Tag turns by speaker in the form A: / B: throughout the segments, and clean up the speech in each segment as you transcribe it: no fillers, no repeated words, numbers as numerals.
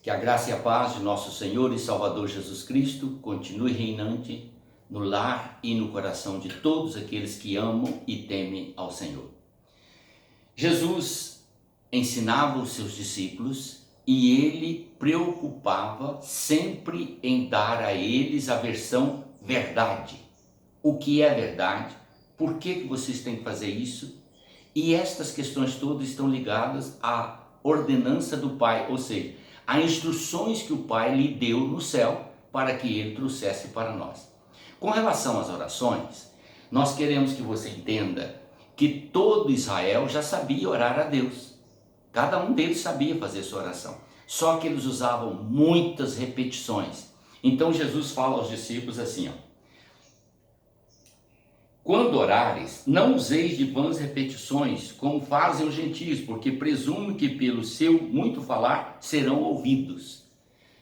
A: Que a graça e a paz de nosso Senhor e Salvador Jesus Cristo continue reinante no lar e no coração de todos aqueles que amam e temem ao Senhor. Jesus ensinava os seus discípulos e ele preocupava sempre em dar a eles a versão verdade. O que é verdade? Por que vocês têm que fazer isso? E estas questões todas estão ligadas à ordenança do Pai, ou seja, a instruções que o Pai lhe deu no céu para que ele trouxesse para nós. Com relação às orações, nós queremos que você entenda que todo Israel já sabia orar a Deus. Cada um deles sabia fazer sua oração, só que eles usavam muitas repetições. Então Jesus fala aos discípulos assim, quando orares, não useis de vãs repetições, como fazem os gentios, porque presumem que pelo seu muito falar serão ouvidos.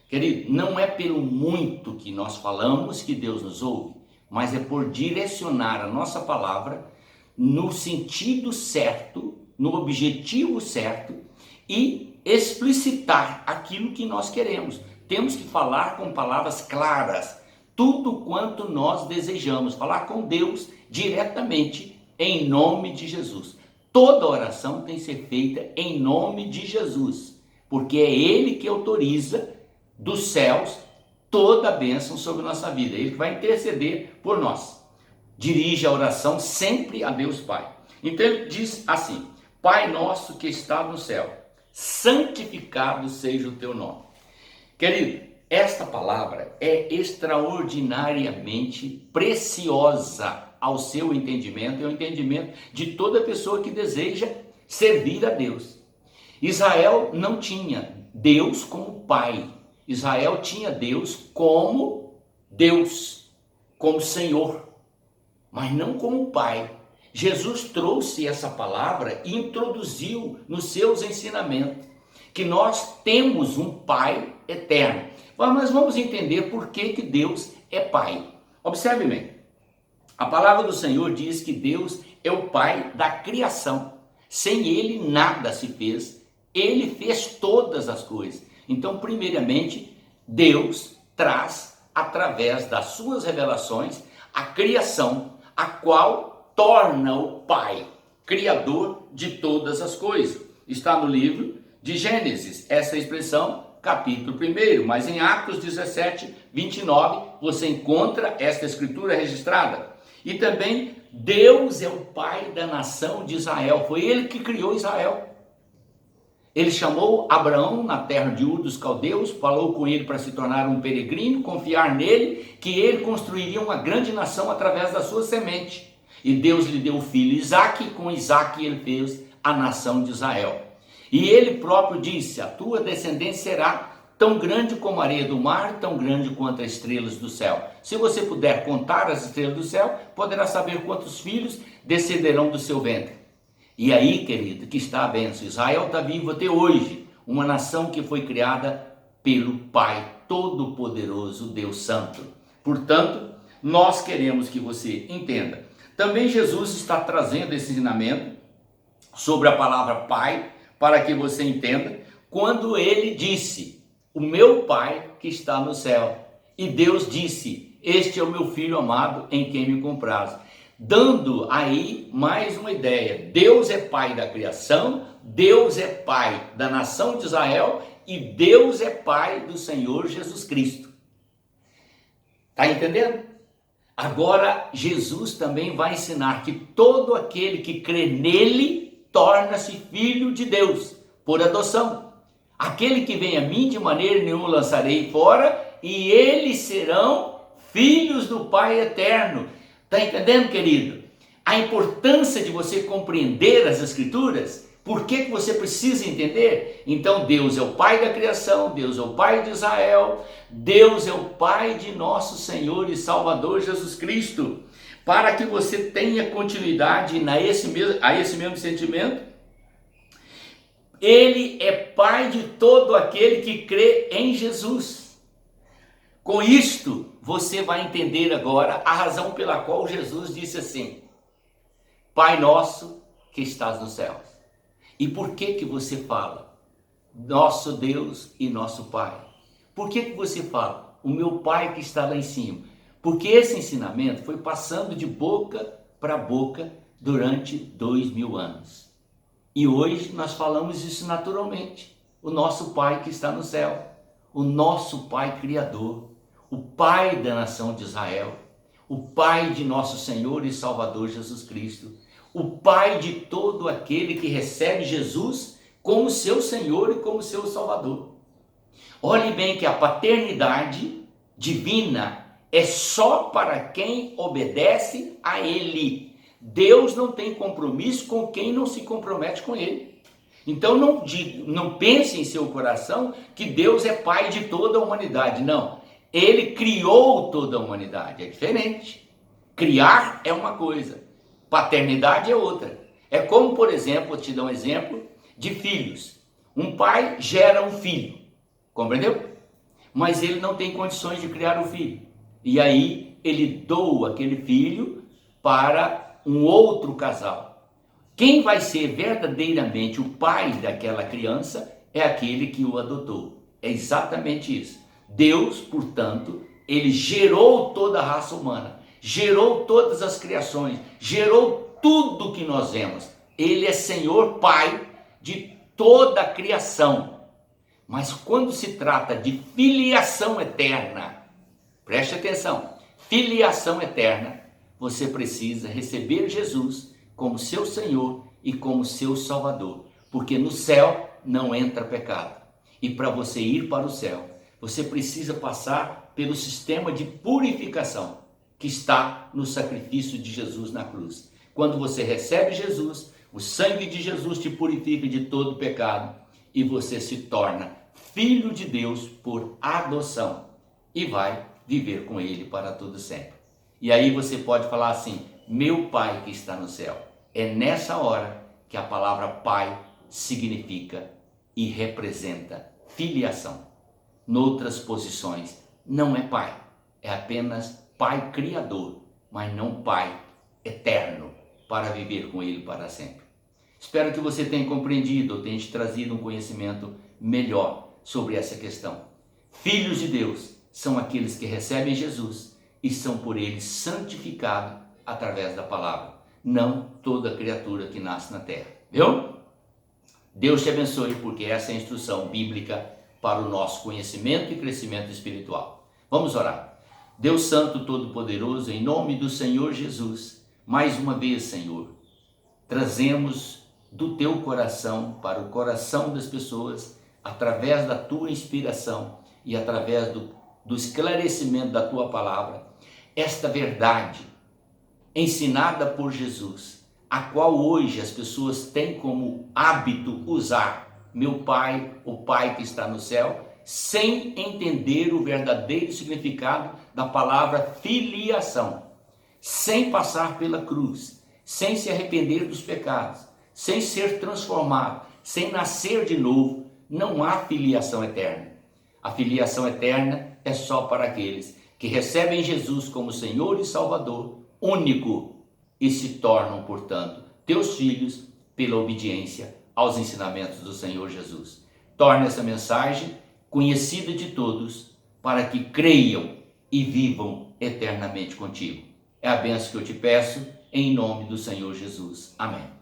A: Querido, não é pelo muito que nós falamos que Deus nos ouve, mas é por direcionar a nossa palavra no sentido certo, no objetivo certo e explicitar aquilo que nós queremos. Temos que falar com palavras claras, tudo quanto nós desejamos, falar com Deus diretamente em nome de Jesus. Toda oração tem que ser feita em nome de Jesus, porque é Ele que autoriza dos céus toda a bênção sobre nossa vida. Ele que vai interceder por nós. Dirige a oração sempre a Deus Pai. Então ele diz assim: Pai nosso que está no céu, santificado seja o teu nome. Querido, esta palavra é extraordinariamente preciosa ao seu entendimento e ao entendimento de toda pessoa que deseja servir a Deus. Israel não tinha Deus como Pai. Israel tinha Deus, como Senhor, mas não como Pai. Jesus trouxe essa palavra e introduziu nos seus ensinamentos que nós temos um Pai eterno. Mas vamos entender por que Deus é Pai. Observe bem, a palavra do Senhor diz que Deus é o Pai da criação. Sem Ele nada se fez, Ele fez todas as coisas. Então, primeiramente, Deus traz, através das suas revelações, a criação, a qual torna o Pai, criador de todas as coisas. Está no livro de Gênesis, essa expressão, capítulo 1, mas em Atos 17, 29, você encontra esta escritura registrada. E também, Deus é o Pai da nação de Israel, foi Ele que criou Israel. Ele chamou Abraão na terra de Ur dos Caldeus, falou com ele para se tornar um peregrino, confiar nele, que ele construiria uma grande nação através da sua semente. E Deus lhe deu o filho Isaque, e com Isaque ele fez a nação de Israel. E ele próprio disse, a tua descendência será tão grande como a areia do mar, tão grande quanto as estrelas do céu. Se você puder contar as estrelas do céu, poderá saber quantos filhos descenderão do seu ventre. E aí, querido, que está a bênção. Israel está vivo até hoje, uma nação que foi criada pelo Pai Todo-Poderoso, Deus Santo. Portanto, nós queremos que você entenda. Também Jesus está trazendo esse ensinamento sobre a palavra Pai, para que você entenda, quando ele disse, o meu Pai que está no céu. E Deus disse, este é o meu Filho amado em quem me comprazo. Dando aí mais uma ideia, Deus é Pai da criação, Deus é Pai da nação de Israel e Deus é Pai do Senhor Jesus Cristo. Está entendendo? Agora Jesus também vai ensinar que todo aquele que crê nele torna-se filho de Deus, por adoção. Aquele que vem a mim de maneira nenhuma lançarei fora e eles serão filhos do Pai eterno. Está entendendo, querido? A importância de você compreender as Escrituras, por que você precisa entender? Então Deus é o Pai da criação, Deus é o Pai de Israel, Deus é o Pai de nosso Senhor e Salvador Jesus Cristo. Para que você tenha continuidade a esse mesmo sentimento, Ele é Pai de todo aquele que crê em Jesus. Com isto, você vai entender agora a razão pela qual Jesus disse assim, Pai nosso que estás nos céus. E por que você fala? nosso Deus e nosso Pai. Por que você fala, o meu Pai que está lá em cima? Porque esse ensinamento foi passando de boca para boca durante 2000 anos. E hoje nós falamos isso naturalmente. O nosso Pai que está no céu, o nosso Pai Criador, o Pai da nação de Israel, o Pai de nosso Senhor e Salvador Jesus Cristo, o Pai de todo aquele que recebe Jesus como seu Senhor e como seu Salvador. Olhe bem que a paternidade divina é só para quem obedece a Ele. Deus não tem compromisso com quem não se compromete com Ele. Então não pense em seu coração que Deus é Pai de toda a humanidade. Não, Ele criou toda a humanidade, é diferente. Criar é uma coisa, paternidade é outra. É como, por exemplo, vou te dar um exemplo de filhos. Um pai gera um filho, compreendeu? Mas ele não tem condições de criar o filho. E aí ele doa aquele filho para um outro casal. Quem vai ser verdadeiramente o pai daquela criança é aquele que o adotou. É exatamente isso. Deus, portanto, ele gerou toda a raça humana, gerou todas as criações, gerou tudo que nós vemos. Ele é Senhor Pai de toda a criação. Mas quando se trata de filiação eterna, preste atenção, filiação eterna, você precisa receber Jesus como seu Senhor e como seu Salvador, porque no céu não entra pecado. E para você ir para o céu, você precisa passar pelo sistema de purificação que está no sacrifício de Jesus na cruz. Quando você recebe Jesus, o sangue de Jesus te purifica de todo pecado e você se torna filho de Deus por adoção e vai viver com Ele para todo sempre. E aí você pode falar assim, meu Pai que está no céu. É nessa hora que a palavra Pai significa e representa filiação. Noutras posições, não é Pai, é apenas Pai Criador, mas não Pai eterno, para viver com Ele para sempre. Espero que você tenha compreendido ou tenha te trazido um conhecimento melhor sobre essa questão. Filhos de Deus são aqueles que recebem Jesus e são por Ele santificados através da palavra, não toda criatura que nasce na terra. Viu? Deus te abençoe, porque essa é a instrução bíblica para o nosso conhecimento e crescimento espiritual. Vamos orar. Deus Santo Todo-Poderoso, em nome do Senhor Jesus, mais uma vez, Senhor, trazemos do teu coração para o coração das pessoas, através da tua inspiração e através do esclarecimento da tua palavra, esta verdade ensinada por Jesus, a qual hoje as pessoas têm como hábito usar, meu Pai, o Pai que está no céu, sem entender o verdadeiro significado da palavra filiação, sem passar pela cruz, sem se arrepender dos pecados, sem ser transformado, sem nascer de novo, não há filiação eterna. A filiação eterna é só para aqueles que recebem Jesus como Senhor e Salvador, único, e se tornam, portanto, teus filhos pela obediência aos ensinamentos do Senhor Jesus. Torne essa mensagem conhecida de todos, para que creiam e vivam eternamente contigo. É a bênção que eu te peço, em nome do Senhor Jesus. Amém.